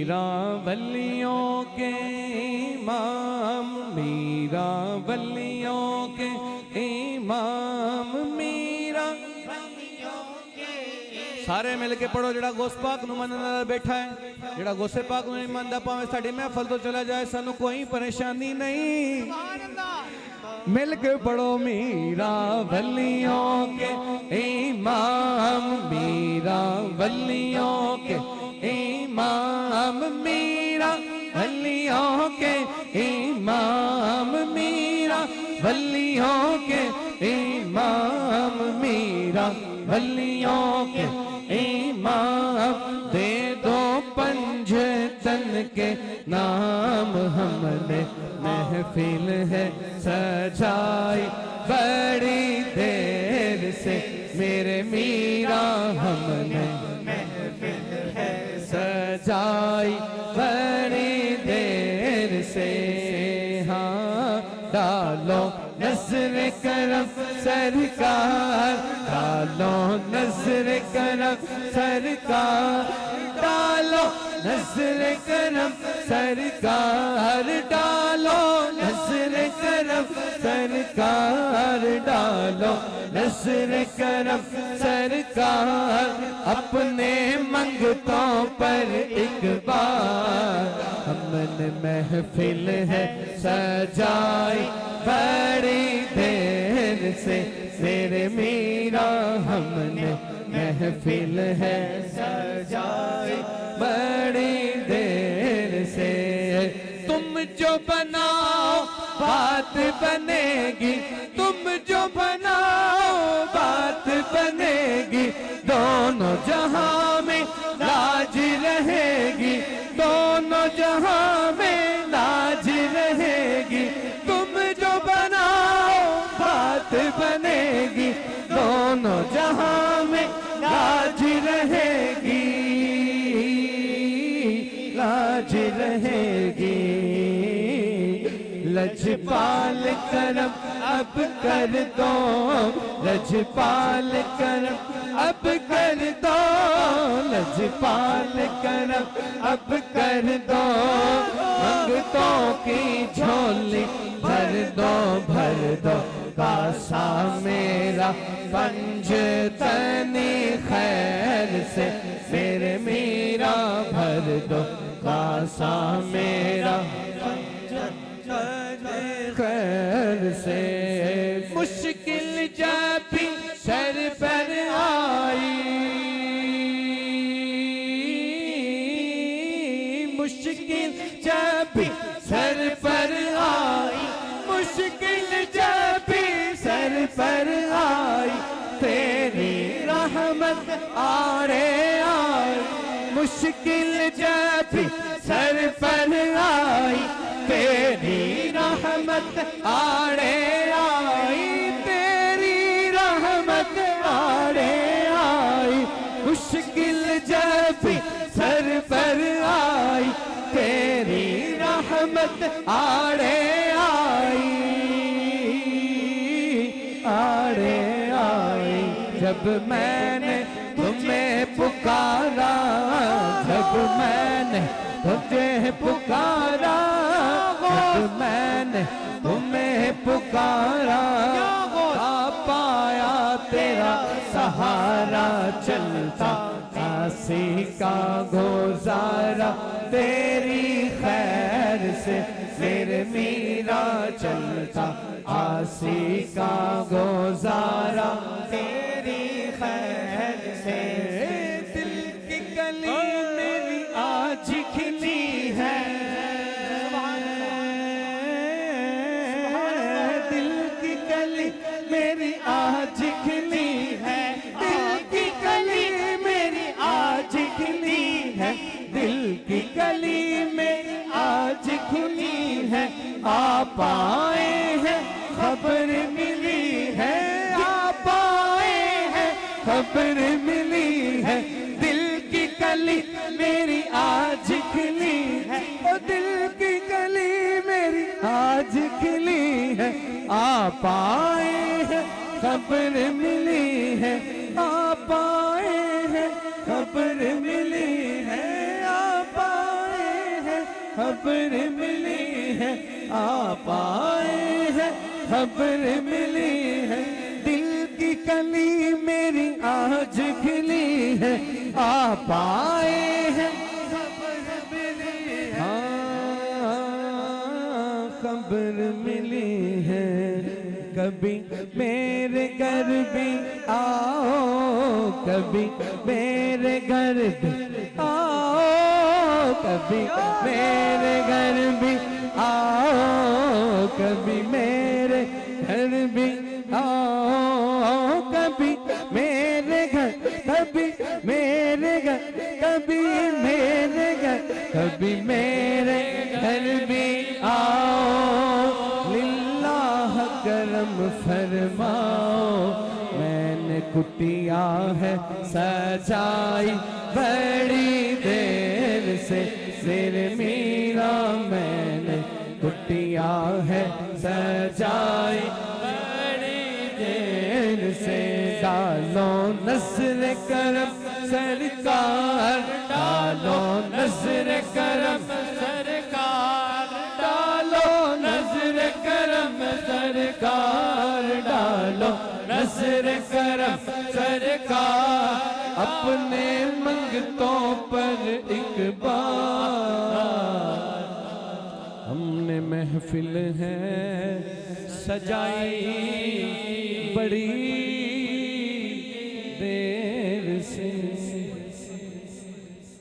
मीरा वलियों के इमाम, मीरा वलियों के इमाम, मीरा वलियों के। सारे मिल के पढ़ो। जड़ा गौस पाक नूं मनण वाला बैठा है, जड़ा गौसे पाक नूं नहीं मनदा, भावें साडी महफल तो चला जाए, सानू कोई परेशानी नहीं। मिल के पढ़ो। मीरा वलियों के इमाम, मीरा वलियों के इमाम, मीरा वलियों के इमाम, मीरा वलियों के इमाम, मीरा वलियों के इमाम। दे दो पंजतन के नाम, हमने महफिल है सजाई बड़ी देर से, मेरे मीरा हमने महफिल है सजाई बड़ी देर से। हाँ डालो नज़र करम सरकार, डालो नज़र करम सरकार, डालो नज़र करम सरकार, डालो नज़र करम सरकार, डालो नज़र करम सरकार। अपने मंगतों पर एक बार हमने महफिल है सजाई बड़ी देर से, मेरे मीरा हमने महफिल है सजाई बड़ी देर से। तुम जो बनाओ बात बनेगी, तुम जो बनाओ बात बनेगी, दोनों जहां में लाज रहेगी, दोनों जहां में लाज रहेगी। तुम जो बनाओ बात बनेगी, दोनों जहां में लाज रहेगी, लाज रहेगी। लजपाल करम अब कर दो, लजपाल करम अब कर दो, लजपाल करम अब कर दो। मंगतों की झोली भर दो, भर दो। कासा मेरा पंजतनी खैर से, मेरे मीरा भर दो। कासा मेरा खैर से। मुश्किल जब भी सर पर आई, मुश्किल जब भी सर पर आई, मुश्किल जब भी सर पर आई, तेरी रहमत आड़े आई। मुश्किल जब भी सर पर आई, तेरी रहमत आड़े आई, तेरी रहमत आड़े आई। मुश्किल जब भी सर पर आई, तेरी रहमत आड़े आई, आड़े आई। जब मैंने तुम्हें पुकारा, जब मैंने तुझे पुकारा, जब मैंने तुम्हें पुकारा, आ पाया तेरा सहारा। चलता काशी का गुजारा तेरी खैर से, मेरे मीरा चलता काशी का गुजारा तेरी खैर से। दिल की गली मेरी आज खिली है, दिल की गली मेरी आज खिली है, दिल की गली मेरी आज खिली है, दिल की गली मेरी आज खिली है। आप आए हैं खबर मिली है, आप आए हैं खबर मिली है। दिल की गली मेरी आज खिली है, ओ दिल की गली मेरी आज खिली है। आप आए हैं खबर मिली है, आप आए हैं खबर मिली है, आप आए खबर मिली है, आप आए हैं खबर मिली है, दिल की कली मेरी आज खिली है, आप आए हैं खबर मिली है, हाँ खबर मिली है। कभी मेरे घर भी आओ, कभी मेरे घर भी आओ, कभी मेरे घर भी आओ, कभी मेरे घर भी आओ, कभी मेरे घर, कभी मेरे घर, कभी मेरे घर, कभी मेरे घर भी आओ। लिल्लाह करम फरमाओ, मैंने कुटिया है सजाई बड़ी देर से, सिर मीरा मैंने कुटिया है सजाई बड़ी देर से। डालो नस्र करम सरकार, डालो नस्र करम सरकार, डालो नस्र करम सरकार, डालो नस्र करम सरकार। अपने मंगतों पर एक बार हमने महफिल है सजाई बड़ी